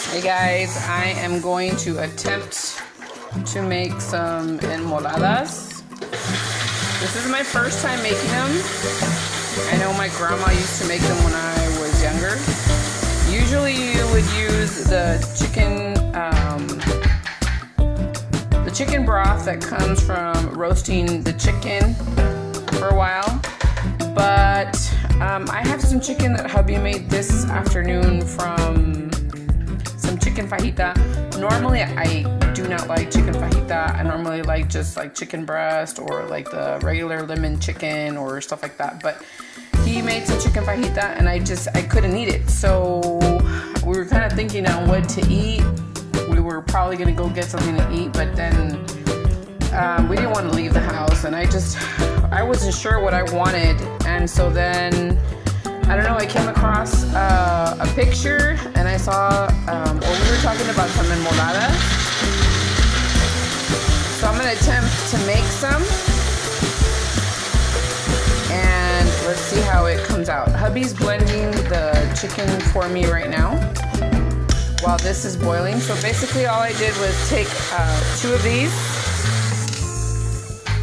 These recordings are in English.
Hey guys, I am going to attempt to make some enmoladas. This is my first time making them. I know my grandma used to make them when I was younger. Usually you would use the chicken broth that comes from roasting the chicken for a while. But I have some chicken that hubby made this afternoon from some chicken fajita. Normally I do not like chicken fajita. I normally like just like chicken breast or like the regular lemon chicken or stuff like that. But he made some chicken fajita and I couldn't eat it. So we were kind of thinking on what to eat. We were probably gonna go get something to eat, but then we didn't want to leave the house, and I wasn't sure what I wanted. And so then I don't know, I came across a picture and I saw, we were talking about some enmoladas. So I'm going to attempt to make some and let's see how it comes out. Hubby's blending the chicken for me right now while this is boiling. So basically all I did was take 2 of these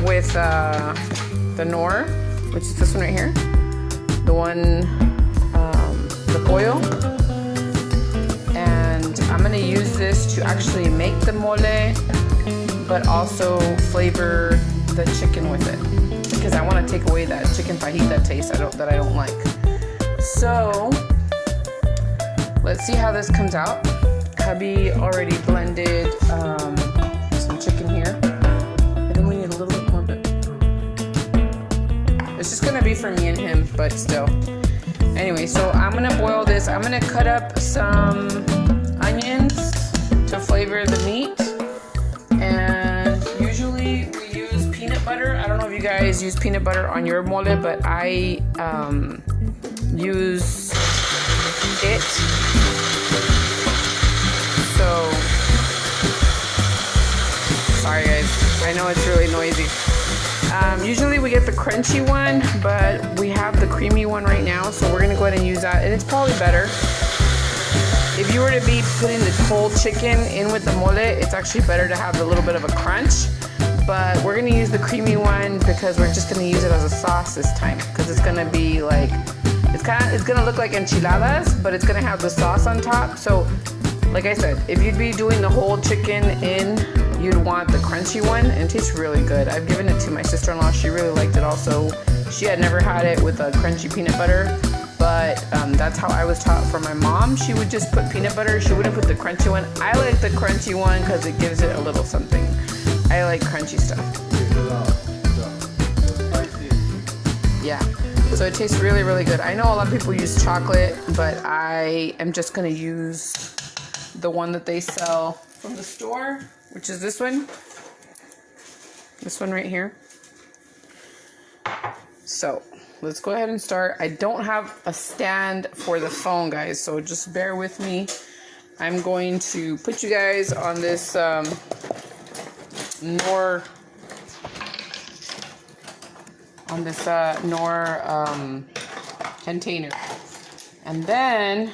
with the nor, which is this one right here. The one, the pollo, and I'm gonna use this to actually make the mole, but also flavor the chicken with it because I want to take away that chicken fajita taste that I don't like. So let's see how this comes out. Hubby already blended some chicken here. I think we need a little bit more, but it's just gonna be for me and him, but still. Anyway, so I'm gonna boil this. I'm gonna cut up some onions to flavor the meat. And usually we use peanut butter. I don't know if you guys use peanut butter on your mole, but I use it. So, sorry guys, I know it's really noisy. Usually we get the crunchy one, but we have the creamy one right now, so we're gonna go ahead and use that, and it's probably better. If you were to be putting the whole chicken in with the mole, it's actually better to have a little bit of a crunch, but we're gonna use the creamy one because we're just gonna use it as a sauce this time, because it's gonna be like, it's gonna look like enchiladas, but it's gonna have the sauce on top. So like I said, if you'd be doing the whole chicken in, you'd want the crunchy one, and it tastes really good. I've given it to my sister-in-law. She really liked it also. She had never had it with a crunchy peanut butter, but that's how I was taught from my mom. She would just put peanut butter. She wouldn't put the crunchy one. I like the crunchy one because it gives it a little something. I like crunchy stuff. Yeah, so it tastes really, really good. I know a lot of people use chocolate, but I am just gonna use the one that they sell from the store, which is this one right here. So let's go ahead and start. I don't have a stand for the phone, guys, so just bear with me. I'm going to put you guys on this Nor container, and then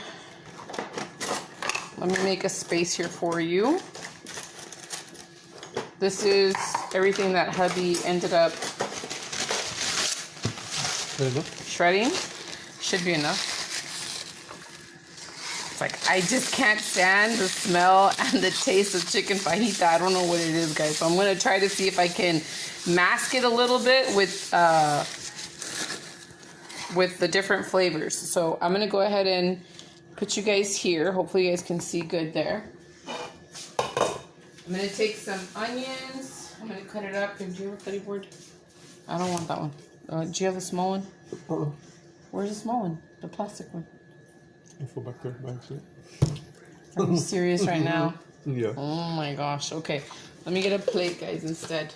let me make a space here for you. This is everything that hubby ended up shredding. Should be enough. It's like, I just can't stand the smell and the taste of chicken fajita. I don't know what it is, guys. So I'm gonna try to see if I can mask it a little bit with the different flavors. So I'm gonna go ahead and put you guys here. Hopefully you guys can see good there. I'm gonna take some onions. I'm gonna cut it up. Do you have a cutting board? I don't want that one. Do you have a small one? Uh-oh. Where's the small one? The plastic one. Info back there, by accident. Are you serious right now? Yeah. Oh my gosh. Okay. Let me get a plate, guys, instead.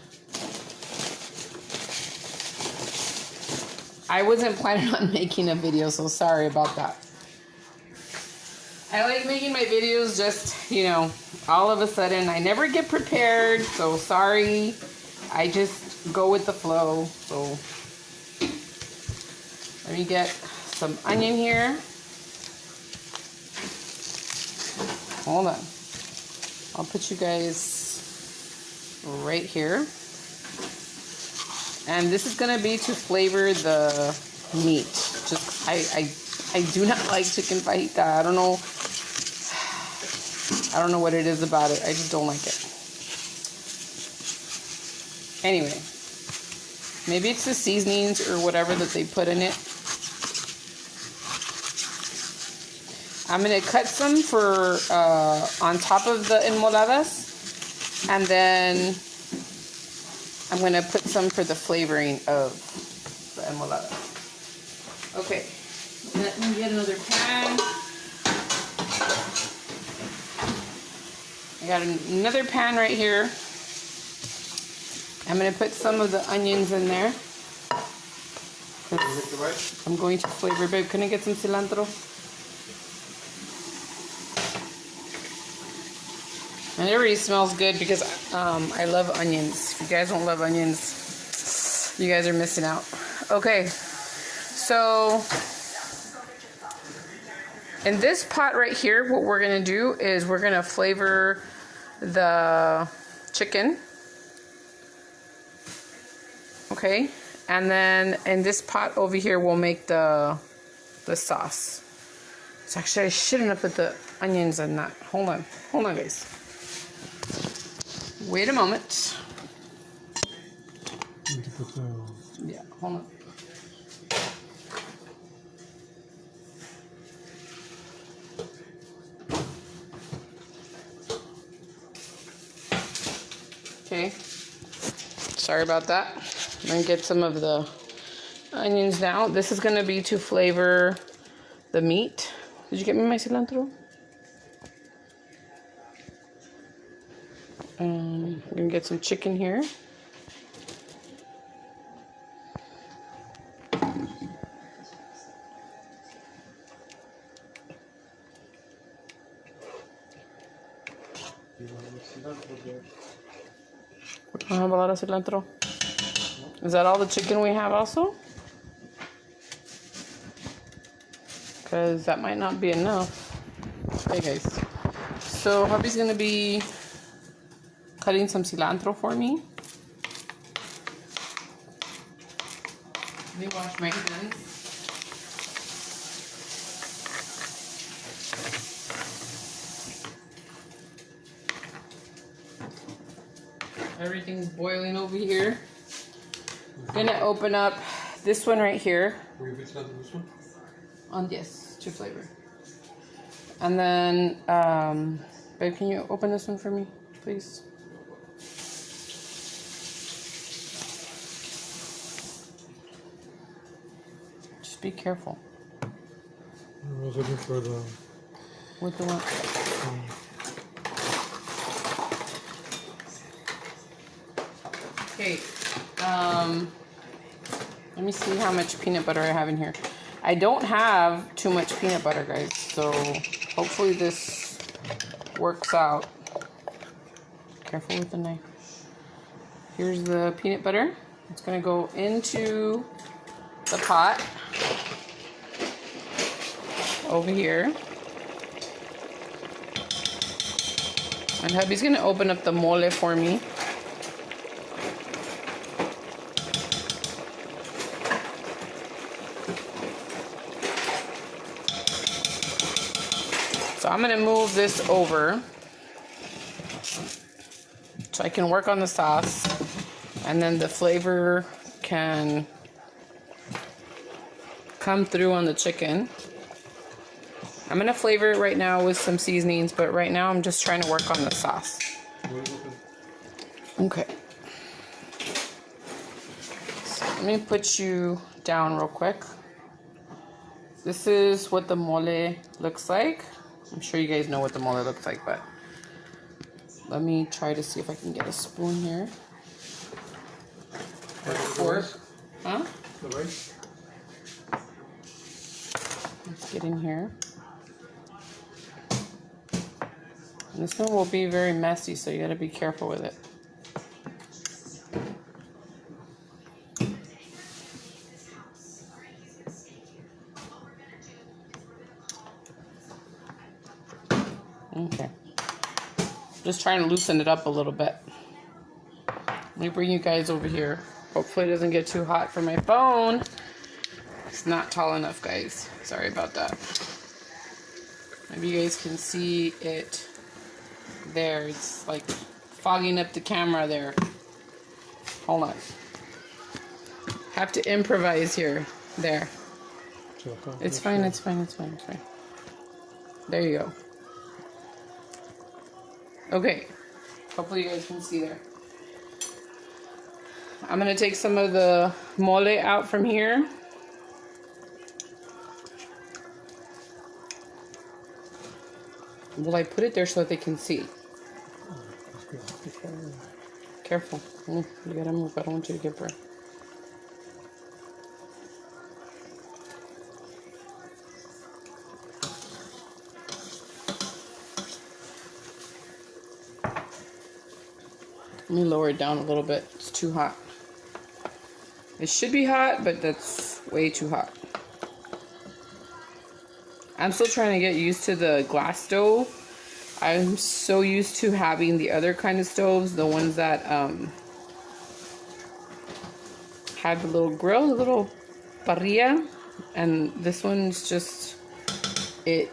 I wasn't planning on making a video, so sorry about that. I like making my videos just, you know, all of a sudden. I never get prepared, so sorry. I just go with the flow. So let me get some onion here. hold on. I'll put you guys right here. And this is gonna be to flavor the meat. Just I do not like chicken fajita. I don't know what it is about it. I just don't like it. Anyway, maybe it's the seasonings or whatever that they put in it. I'm gonna cut some for on top of the enmoladas, and then I'm gonna put some for the flavoring of the enmolada. Okay, let me get another pan. I got another pan right here. I'm gonna put some of the onions in there. I'm going to flavor, babe. Can I get some cilantro? And it already smells good because I love onions. If you guys don't love onions, you guys are missing out. Okay, so in this pot right here, what we're gonna do is we're gonna flavor the chicken. Okay, and then in this pot over here, we'll make the sauce. So actually, I shouldn't have put the onions in that. Hold on, guys. Wait a moment. Need to put the... Yeah, hold on. Okay. Sorry about that. I'm gonna get some of the onions now. This is gonna be to flavor the meat. Did you get me my cilantro? I'm gonna get some chicken here. We don't have a lot of cilantro. Is that all the chicken we have also? Because that might not be enough. Okay, guys. So hubby's gonna be cutting some cilantro for me. Let me wash my hands. Everything's boiling over here. Gonna open up this one right here. Which one? This one? Yes, to flavor. And then, babe, can you open this one for me, please? Just be careful. I was looking for the... With the one. Okay, let me see how much peanut butter I have in here. I don't have too much peanut butter, guys, so hopefully this works out. Careful with the knife. Here's the peanut butter. It's gonna go into the pot over here. And hubby's gonna open up the mole for me. So I'm gonna move this over so I can work on the sauce, and then the flavor can come through on the chicken. I'm gonna flavor it right now with some seasonings, but right now I'm just trying to work on the sauce. Okay. So let me put you down real quick. This is what the mole looks like. I'm sure you guys know what the mole looks like, but let me try to see if I can get a spoon here. Or a fork. Huh? The rice? Let's get in here. And this one will be very messy, so you gotta be careful with it. Okay. Just trying to loosen it up a little bit. Let me bring you guys over here. Hopefully it doesn't get too hot for my phone. It's not tall enough, guys. Sorry about that. Maybe you guys can see it there. It's like fogging up the camera there. Hold on. Have to improvise here. There. It's fine, it's fine, it's fine, it's fine. There you go. Okay. Hopefully you guys can see there. I'm going to take some of the mole out from here. Will I put it there so that they can see? Careful. You gotta move. I don't want you to get burned. Let me lower it down a little bit. It's too hot. It should be hot, but that's way too hot. I'm still trying to get used to the glass stove. I'm so used to having the other kind of stoves, the ones that have the little grill, the little parrilla, and this one's just, it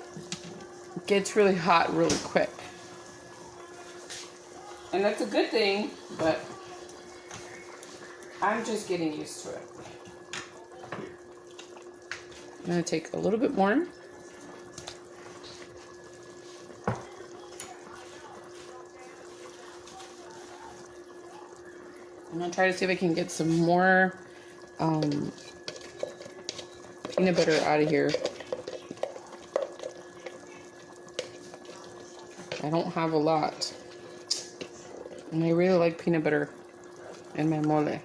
gets really hot really quick. And that's a good thing, but I'm just getting used to it. I'm gonna take a little bit more. I'm gonna try to see if I can get some more peanut butter out of here. I don't have a lot. And I really like peanut butter in my mole.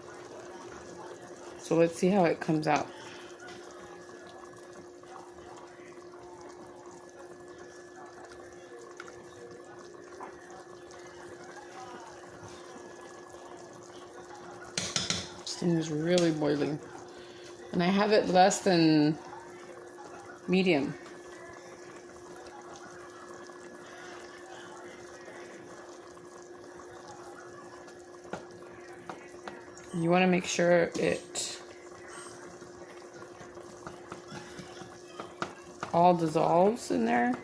So let's see how it comes out. This thing is really boiling. And I have it less than medium. You want to make sure it all dissolves in there.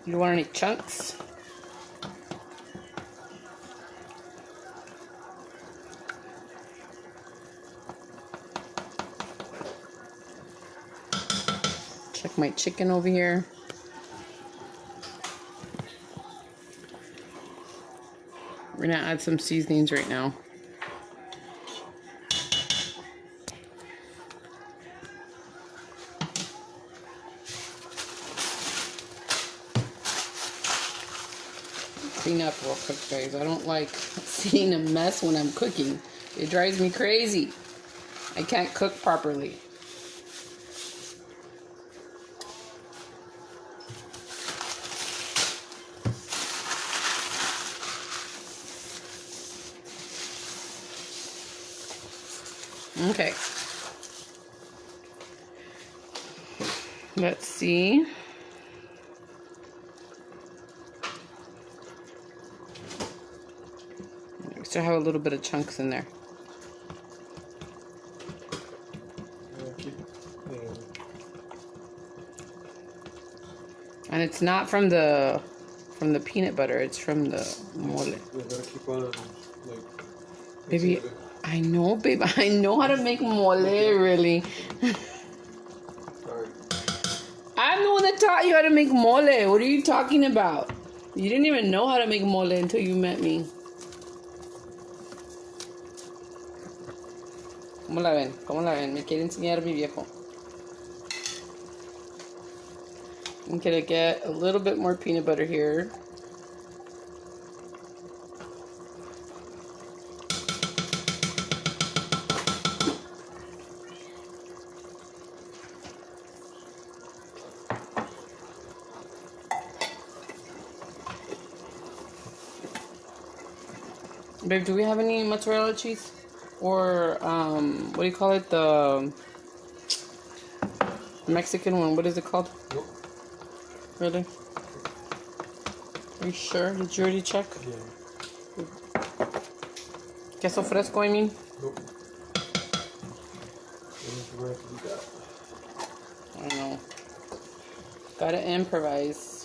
You don't want any chunks. Check my chicken over here. We're gonna add some seasonings right now. Clean up real quick, guys. I don't like seeing a mess when I'm cooking. It drives me crazy. I can't cook properly. Okay. Let's see. We still have a little bit of chunks in there. And it's not from the peanut butter, it's from the mole. Baby, I know, babe. I know how to make mole, really. I'm the one that taught you how to make mole. What are you talking about? You didn't even know how to make mole until you met me. ¿Cómo la ven? ¿Cómo la ven? Me quiere enseñar mi viejo. I'm gonna get a little bit more peanut butter here. Babe, do we have any mozzarella cheese? Or what do you call it? The Mexican one. What is it called? Nope. Really? Are you sure? Did you already check? Yeah. Queso fresco, I mean? Nope. Where have to do that? I don't know. Gotta improvise.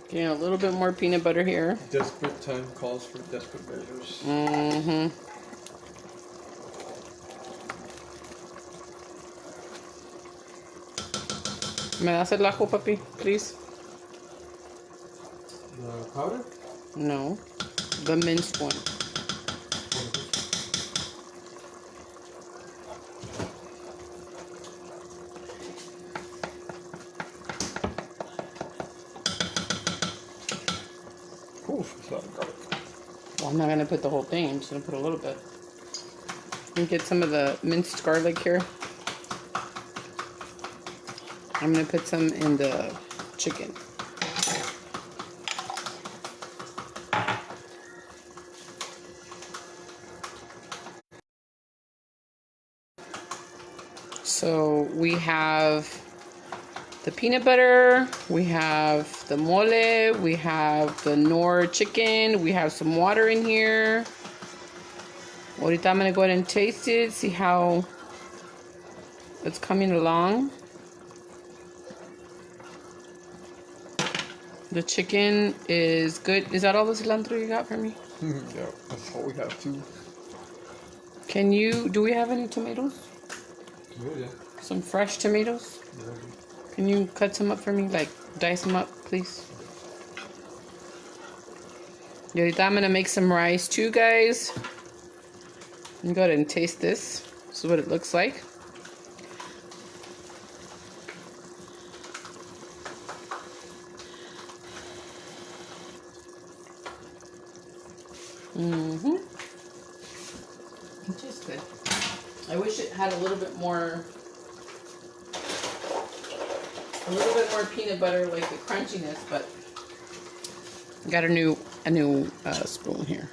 Getting a little bit more peanut butter here. Desperate time calls for desperate measures. Mm-hmm. ¿Me das el ajo, papi, please? The powder? No. The minced one. Oof, it's a lot of garlic. Well, I'm not going to put the whole thing. I'm just going to put a little bit. And get some of the minced garlic here. I'm going to put some in the chicken. So we have the peanut butter, we have the mole, we have the Knorr chicken, we have some water in here. Ahorita I'm going to go ahead and taste it, see how it's coming along. The chicken is good. Is that all the cilantro you got for me? Yeah, that's all we have too. Do we have any tomatoes? Yeah. Some fresh tomatoes? Yeah. Can you cut some up for me? Like, dice them up, please? Y ahorita I'm gonna make some rice too, guys. I'm gonna go ahead and taste this. This is what it looks like. Mm-hmm. It tastes good. I wish it had a little bit more peanut butter, like the crunchiness, but I got a new spoon here.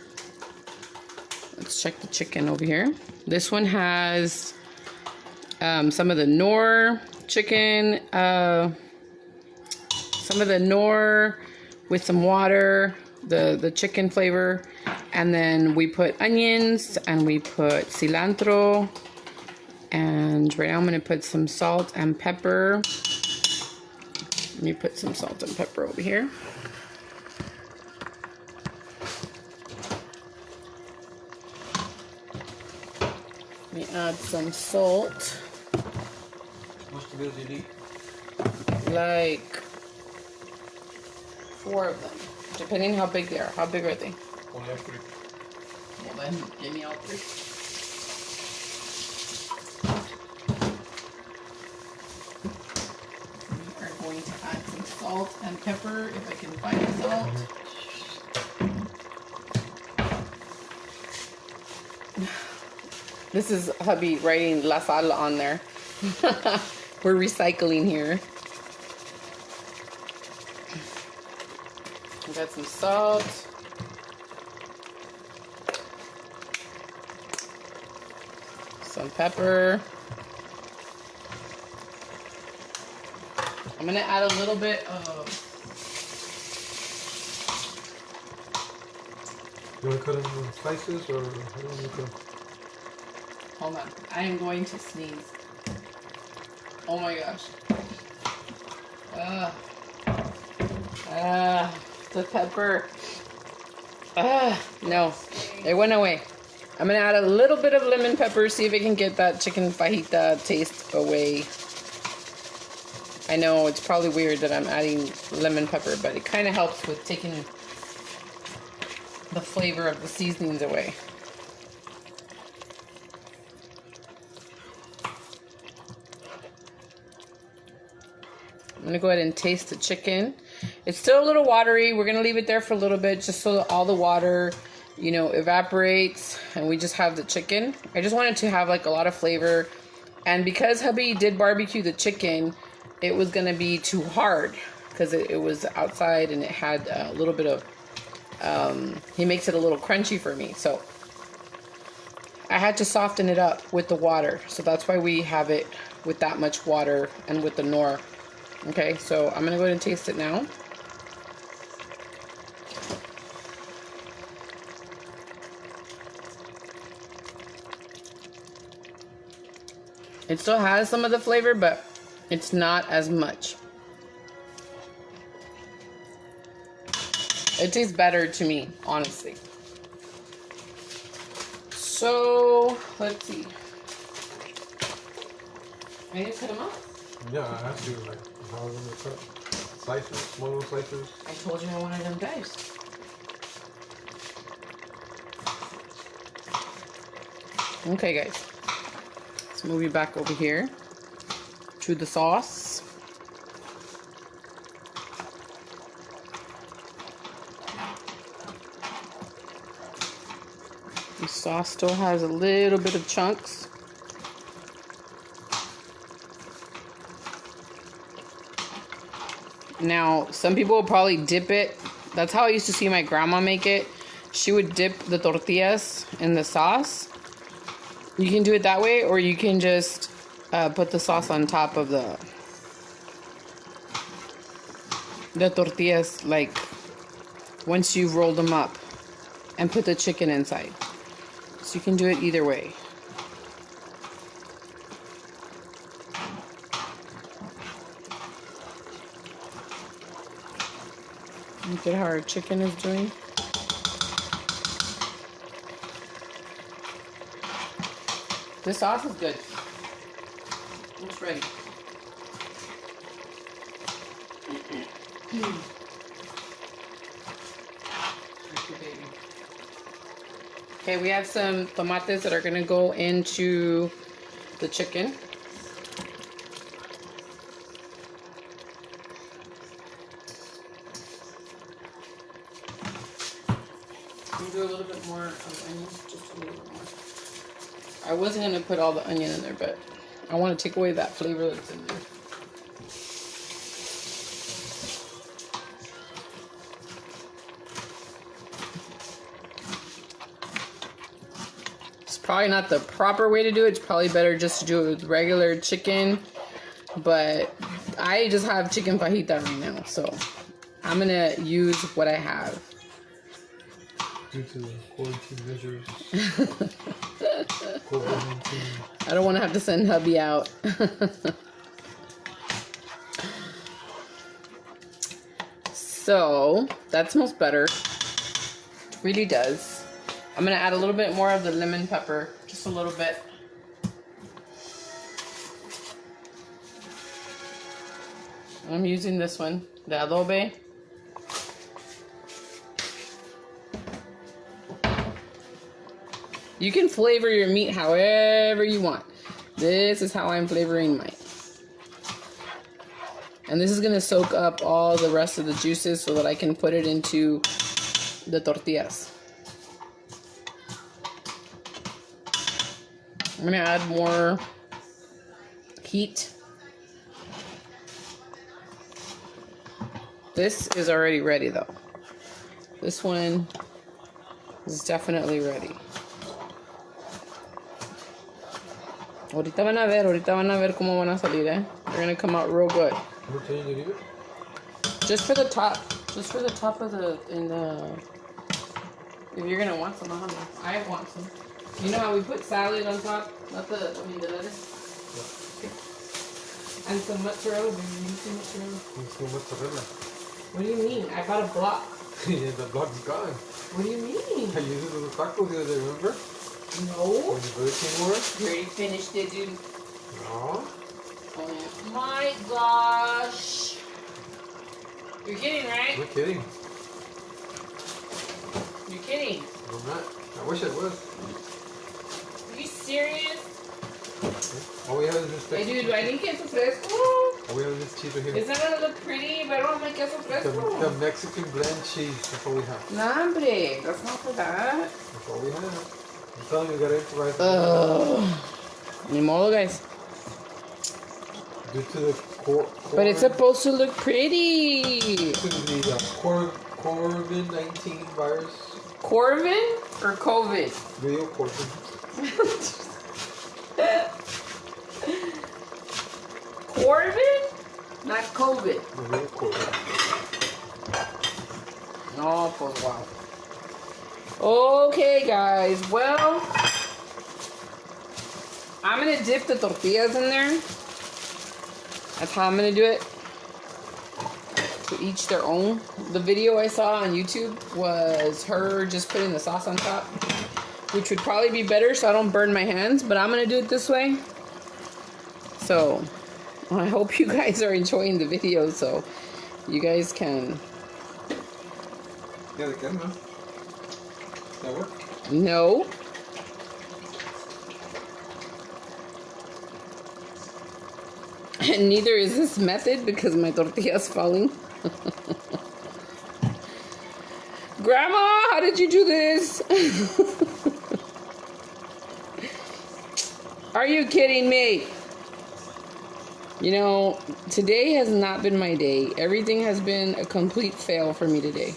Let's check the chicken over here. This one has some of the Knorr chicken, some of the Knorr with some water, the chicken flavor, and then we put onions and we put cilantro, and right now I'm gonna put some salt and pepper. Let me put some salt and pepper over here. Let me add some salt. How much tomatoes do you need? Like 4 of them, depending how big they are. How big are they? Only have 3. Well then, give me all 3. We are going to add some salt and pepper, if I can find the salt. This is hubby writing La Sal on there. We're recycling here. We got some salt. Some pepper. I'm gonna add a little bit of... You want to cut them in slices or how do you want to cut them? Hold on. I am going to sneeze. Oh my gosh. The pepper. No, it went away. I'm gonna add a little bit of lemon pepper, see if it can get that chicken fajita taste away. I know it's probably weird that I'm adding lemon pepper, but it kind of helps with taking the flavor of the seasonings away. I'm gonna go ahead and taste the chicken. It's still a little watery. We're gonna leave it there for a little bit just so that all the water, you know, evaporates and we just have the chicken. I just wanted to have like a lot of flavor And because hubby did barbecue the chicken, it was going to be too hard because it was outside and it had a little bit of, he makes it a little crunchy for me. So I had to soften it up with the water. So that's why we have it with that much water and with the nor. Okay, so I'm going to go ahead and taste it now. It still has some of the flavor, but it's not as much. It tastes better to me, honestly. So, let's see. I need to cut them up? Yeah, I have to. Like, how am I gonna cut? Slices, small little slices. I told you I wanted them diced. Okay, guys. Let's move you back over here to the sauce. The sauce still has a little bit of chunks. Now, some people will probably dip it. That's how I used to see my grandma make it. She would dip the tortillas in the sauce. You can do it that way, or you can just put the sauce on top of the tortillas, like once you've rolled them up, and put the chicken inside. So you can do it either way. Look at how our chicken is doing. This sauce is good. It's ready. Okay, we have some tomates that are going to go into the chicken. Can you do a little bit more of onions? Just a little bit more. I wasn't going to put all the onion in there, but I want to take away that flavor that's in there. It's probably not the proper way to do it. It's probably better just to do it with regular chicken. But I just have chicken fajita right now, so I'm going to use what I have. Due to the quarantine measures. I don't want to have to send hubby out. So, that smells better. Really does. I'm going to add a little bit more of the lemon pepper. Just a little bit. I'm using this one, the adobe. You can flavor your meat however you want. This is how I'm flavoring mine. And this is going to soak up all the rest of the juices so that I can put it into the tortillas. I'm going to add more heat. This is already ready though. This one is definitely ready. Ahorita van a ver cómo van a salir, eh? They're gonna come out real good. What time you leave it? Just for the top of the, if you're gonna want some, I want some. You know how we put salad on top? The lettuce? Yeah. And some mozzarella, baby. You need some mozzarella. Some mozzarella. What do you mean? I bought a block. Yeah, the block's gone. What do you mean? I used it as a taco the other day, remember? No. When the Burger King were? You already finished it, dude. No. Oh my gosh. You're kidding, right? I'm not kidding. You're kidding. I'm not. I wish I was. Are you serious? All we have is this Hey, dude, I need queso fresco. All we have is this cheese right here. It's not gonna look pretty, but I don't have my queso fresco. The Mexican blend cheese. That's all we have. Nah, hombre. That's not for that. That's all we have. I'm telling you, we gotta improvise. Ni modo, guys. Due to the But it's supposed to look pretty. Due to the COVID-19 virus. Corvin or COVID? Video Corvin. Corvin? Not COVID. Video Corvin. Oh, wow. Okay, guys. Well, I'm going to dip the tortillas in there. That's how I'm going to do it. To each their own. The video I saw on YouTube was her just putting the sauce on top, which would probably be better so I don't burn my hands, but I'm going to do it this way. So, I hope you guys are enjoying the video so you guys can... Yeah, they can, huh? That work? No. And neither is this method because my tortilla is falling. Grandma, how did you do this? Are you kidding me? You know, today has not been my day. Everything has been a complete fail for me today.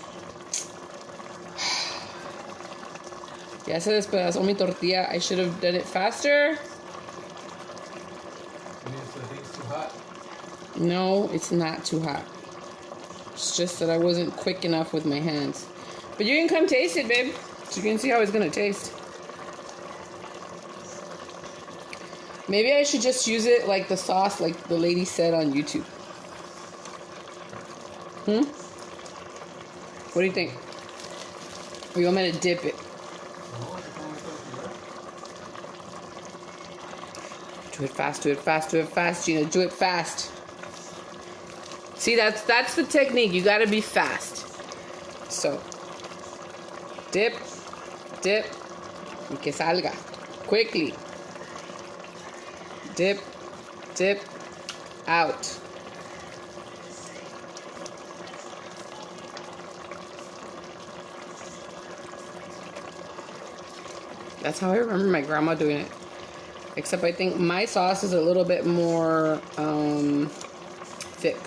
Ya se despedazó mi tortilla. I should have done it faster. It's too hot. No, it's not too hot. It's just that I wasn't quick enough with my hands. But you can come taste it, babe. So you can see how it's gonna taste. Maybe I should just use it like the sauce, like the lady said on YouTube. What do you think? Or you want me to dip it? Do it fast, do it fast, do it fast, Gina. Do it fast. See, that's the technique. You gotta be fast. So, dip, dip, y que salga. Quickly. Dip, dip, out. That's how I remember my grandma doing it. Except I think my sauce is a little bit more thick.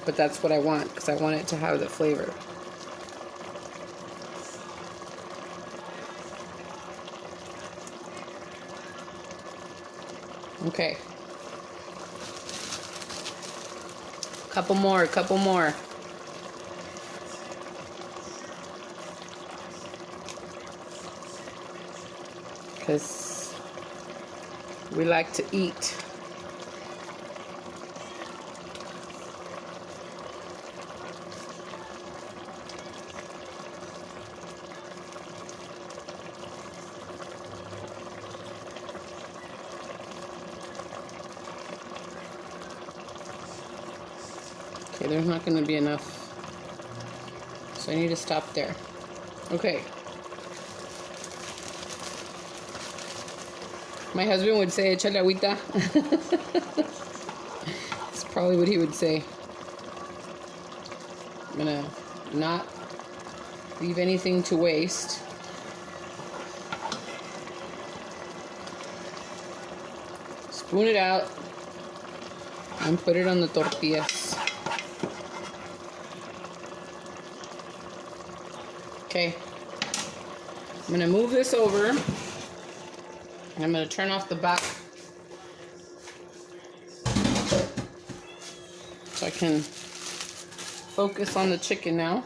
But that's what I want, because I want it to have the flavor. Okay. Couple more, couple more. Because we like to eat. Okay, there's not going to be enough. So I need to stop there. Okay. My husband would say, échale agüita. That's probably what he would say. I'm gonna not leave anything to waste. Spoon it out and put it on the tortillas. Okay. I'm gonna move this over. I'm going to turn off the back so I can focus on the chicken now.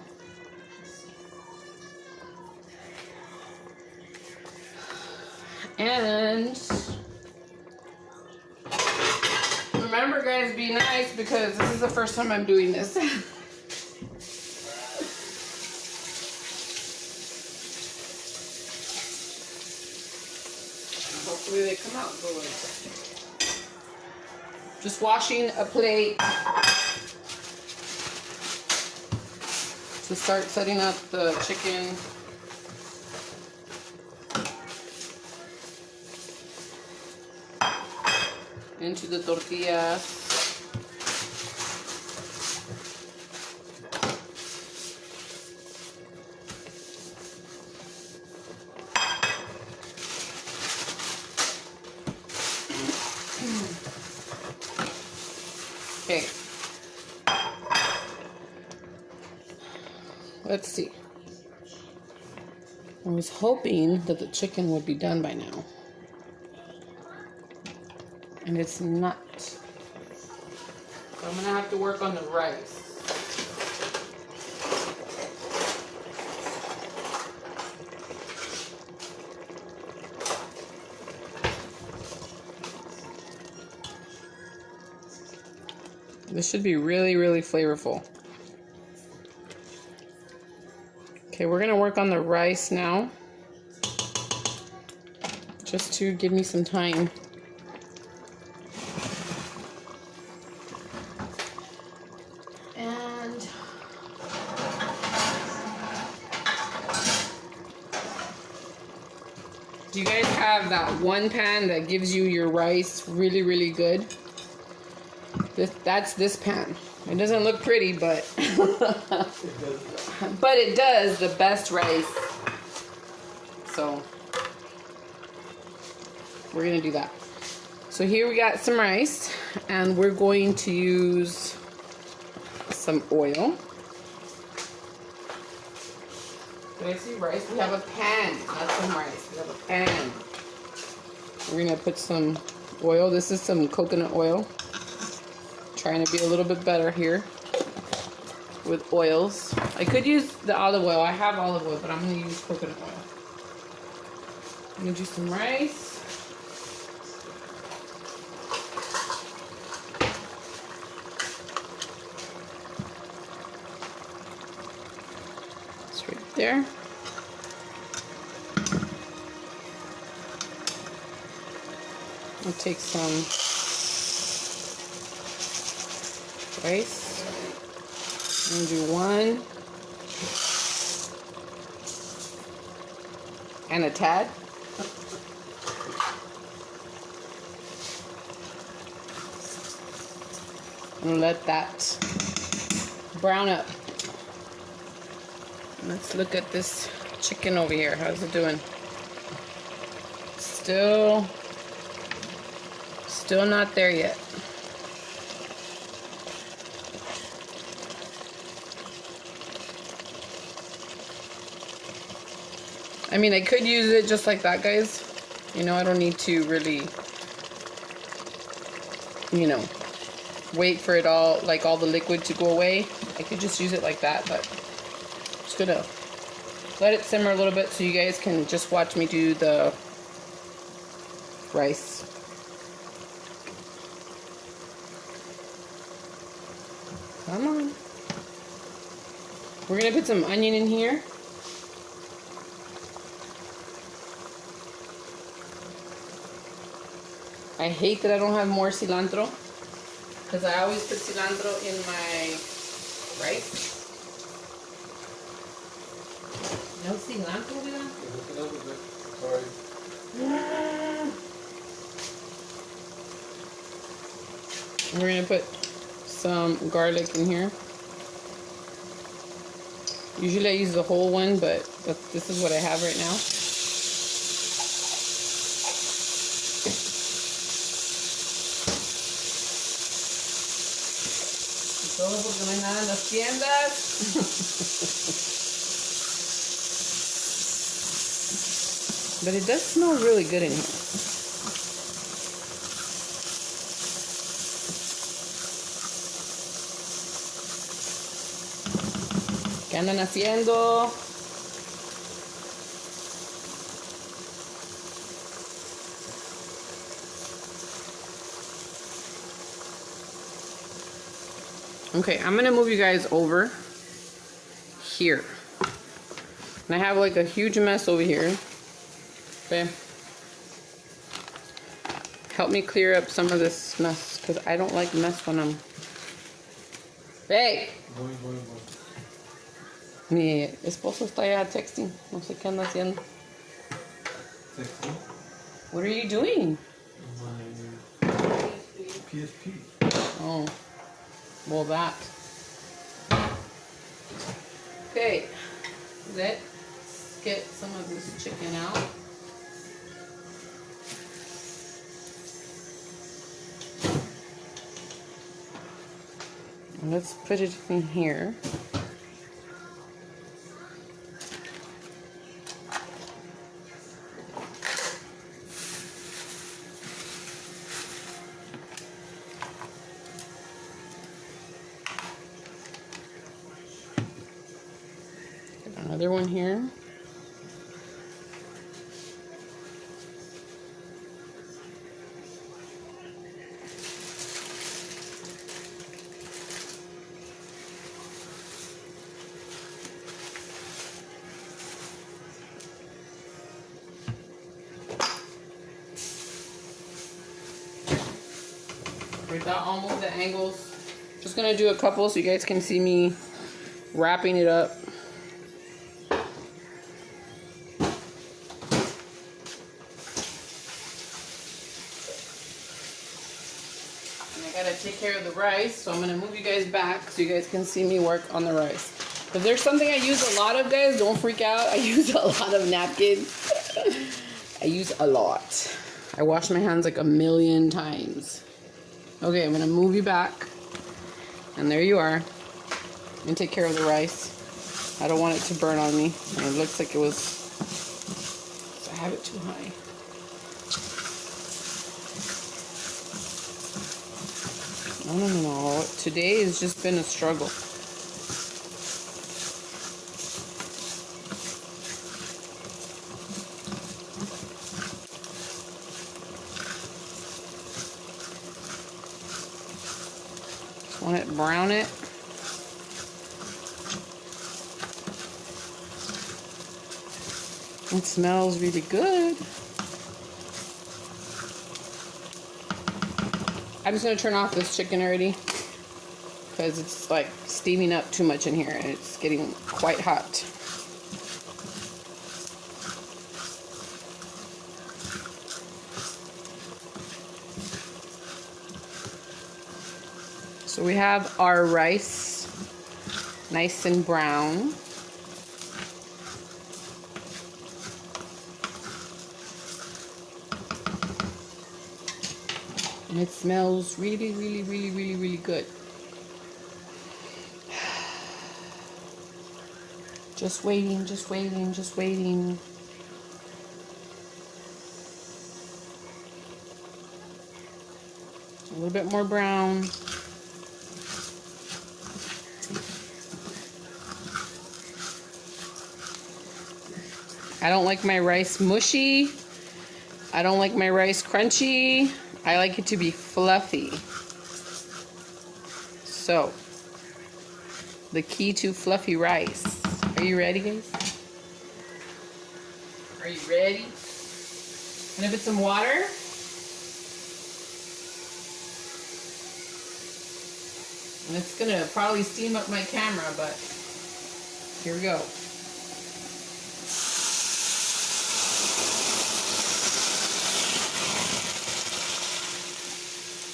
And remember, guys, be nice because this is the first time I'm doing this. Hopefully they come out good. Just washing a plate to start setting up the chicken. Into the tortillas. Okay. Let's see. I was hoping that the chicken would be done by now. And it's not. So I'm gonna have to work on the rice. This should be really, really flavorful. Okay, we're gonna work on the rice now. Just to give me some time. And do you guys have that one pan that gives you your rice really, really good? That's this pan. It doesn't look pretty, but but it does the best rice. So we're gonna do that. So here we got some rice, and we're going to use some oil. Did I see rice? We have a pan, not some rice. We have a pan. We're gonna put some oil. This is some coconut oil. Trying to be a little bit better here with oils. I could use the olive oil. I have olive oil, but I'm gonna use coconut oil. I'm gonna do some rice. It's right there. I'll take some rice. I'm gonna do one and a tad. I'm gonna let that brown up. Let's look at this chicken over here. How's it doing? Still not there yet. I mean, I could use it just like that, guys. You know, I don't need to really, you know, wait for it all, like all the liquid to go away. I could just use it like that, but I'm just gonna let it simmer a little bit so you guys can just watch me do the rice. Come on. We're gonna put some onion in here. I hate that I don't have more cilantro, because I always put cilantro in my rice. No cilantro, ¿verdad? Sorry. We're gonna put some garlic in here. Usually I use the whole one, but this is what I have right now. Todo porque no hay nada en las tiendas. But it does smell really good in here. ¿Qué andan haciendo? Okay, I'm gonna move you guys over here. And I have like a huge mess over here. Okay. Help me clear up some of this mess, because I don't like mess when I'm... Hey! Mi esposo está allá texting. No sé qué anda haciendo. Texting? What are you doing? My PSP. Oh. Well, that. Okay. Let's get some of this chicken out. Let's put it in here. Another one here. We've got almost the angles. Just gonna do a couple so you guys can see me wrapping it up. And I gotta take care of the rice, so I'm gonna move you guys back so you guys can see me work on the rice. If there's something I use a lot of, guys, don't freak out. I use a lot of napkins. I use a lot. I wash my hands like 1,000,000 times. Okay, I'm gonna move you back. And there you are. And take care of the rice. I don't want it to burn on me. And it looks like it was, so I have it too high. No. Today has just been a struggle. Want it, brown it. It smells really good. I'm just gonna turn off this chicken already because it's like steaming up too much in here and it's getting quite hot. So we have our rice nice and brown. And it smells really, really, really, really, really good. Just waiting, just waiting, just waiting. A little bit more brown. I don't like my rice mushy. I don't like my rice crunchy. I like it to be fluffy. So, the key to fluffy rice. Are you ready, guys? Are you ready? Gonna put some water. And it's gonna probably steam up my camera, but here we go.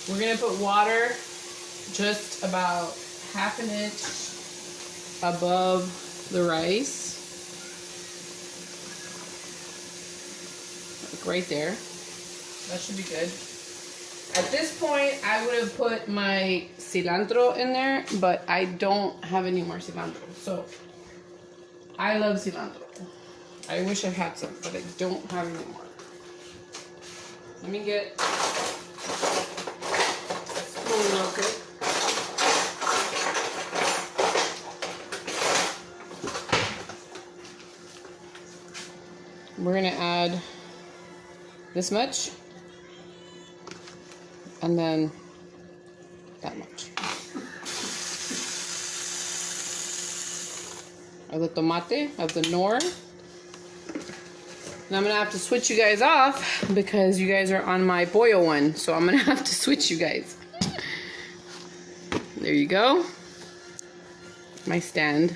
We're gonna put water just about 1/2 inch above the rice. Like right there. That should be good. At this point, I would have put my cilantro in there, but I don't have any more cilantro. So, I love cilantro. I wish I had some, but I don't have any more. Let me get a spoon real quick. We're gonna add this much. And then that much. Of the tomate, of the nor. And I'm gonna have to switch you guys off because you guys are on my boil one. So I'm gonna have to switch you guys. There you go. My stand.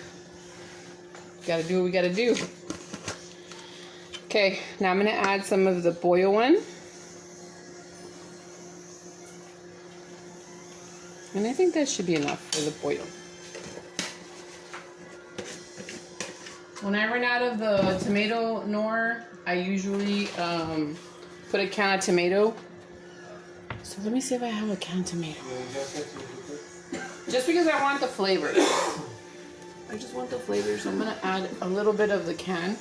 Gotta do what we gotta do. Okay, now I'm gonna add some of the boil one. And I think that should be enough for the boil. When I run out of the tomato nor, I usually put a can of tomato. So let me see if I have a can of tomato. Just because I want the flavor. I just want the flavor, so I'm gonna add a little bit of the can.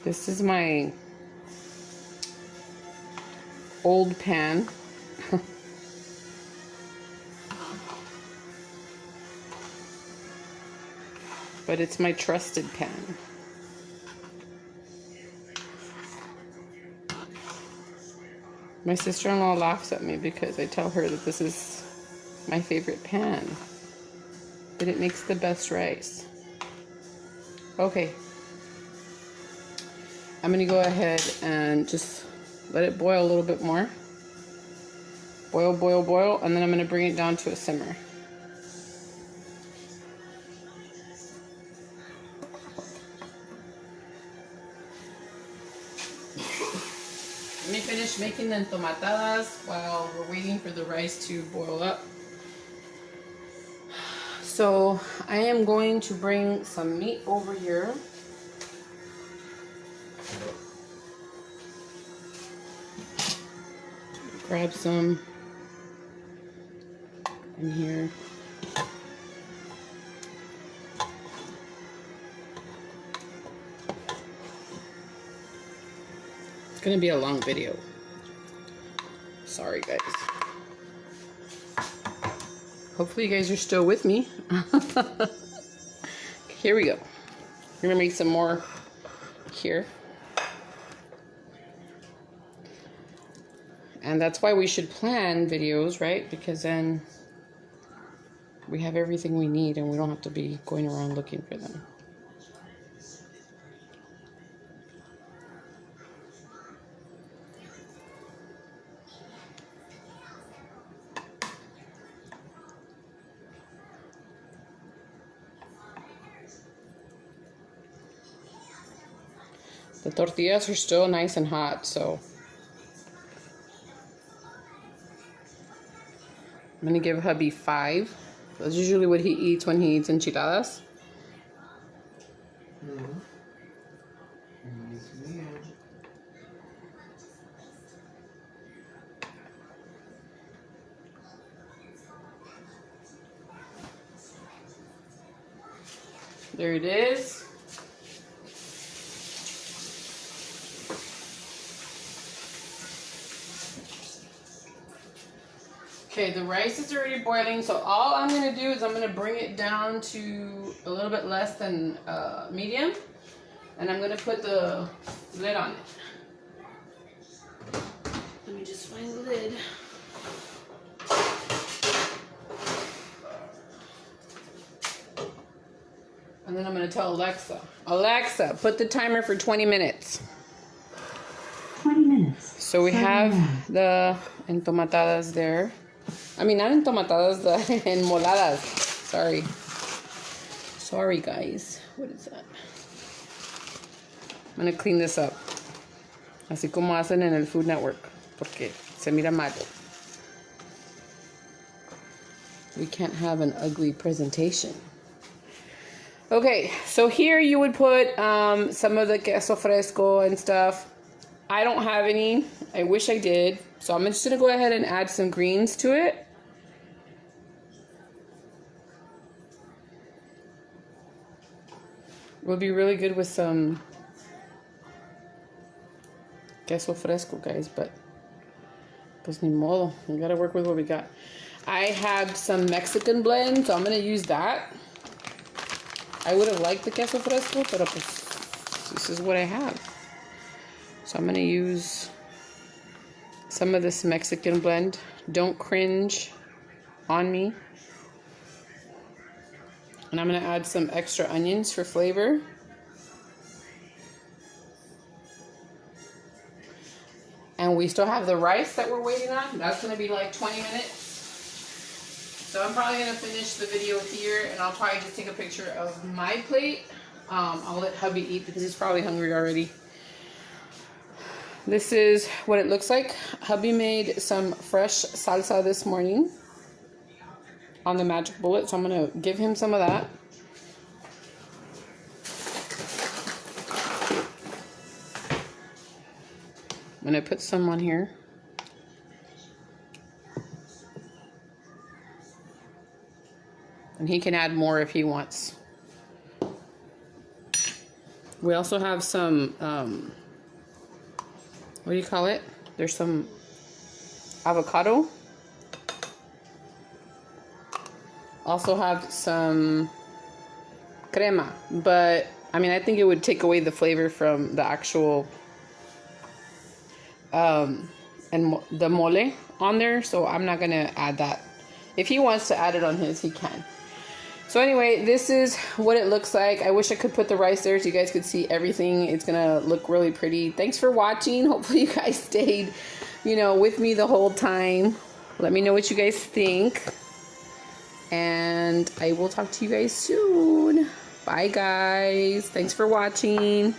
This is my old pan. But it's my trusted pan. My sister-in-law laughs at me because I tell her that this is my favorite pan. But it makes the best rice. Okay. I'm gonna go ahead and just let it boil a little bit more. Boil, boil, boil, and then I'm gonna bring it down to a simmer. Let me finish making the entomatadas while we're waiting for the rice to boil up. So I am going to bring some meat over here. Grab some in here. It's gonna be a long video. Sorry, guys. Hopefully you guys are still with me. Here we go. We're gonna make some more here. And that's why we should plan videos, right? Because then we have everything we need and we don't have to be going around looking for them. The tortillas are still nice and hot, so I'm gonna give hubby 5. That's usually what he eats when he eats enchiladas. There it is. Okay, the rice is already boiling, so all I'm going to do is I'm going to bring it down to a little bit less than medium, and I'm going to put the lid on it. Let me just find the lid. And then I'm going to tell Alexa, Alexa, put the timer for 20 minutes. 20 minutes. So we have the entomatadas there. I mean, not entomatadas, the enmoladas. Sorry. Sorry, guys. What is that? I'm going to clean this up. Así como hacen en el Food Network. Porque se mira mal. We can't have an ugly presentation. Okay, so here you would put some of the queso fresco and stuff. I don't have any. I wish I did. So I'm just going to go ahead and add some greens to it. It would be really good with some queso fresco, guys, but pues ni modo. We gotta work with what we got. I have some Mexican blend, so I'm going to use that. I would have liked the queso fresco, but pues, this is what I have. So I'm going to use some of this Mexican blend. Don't cringe on me. And I'm going to add some extra onions for flavor. And we still have the rice that we're waiting on. That's going to be like 20 minutes. So I'm probably going to finish the video here, and I'll probably just take a picture of my plate I'll let hubby eat because he's probably hungry already. This is what it looks like. Hubby made some fresh salsa this morning on the Magic Bullet, so I'm gonna give him some of that. I'm gonna put some on here. And he can add more if he wants. We also have some, what do you call it? There's some avocado. Also have some crema, but I mean, I think it would take away the flavor from the actual and the mole on there, so I'm not gonna add that. If he wants to add it on his, he can. So anyway, this is what it looks like. I wish I could put the rice there so you guys could see everything. It's gonna look really pretty. Thanks for watching. Hopefully you guys stayed, with me the whole time. Let me know what you guys think. And I will talk to you guys soon. Bye guys. Thanks for watching.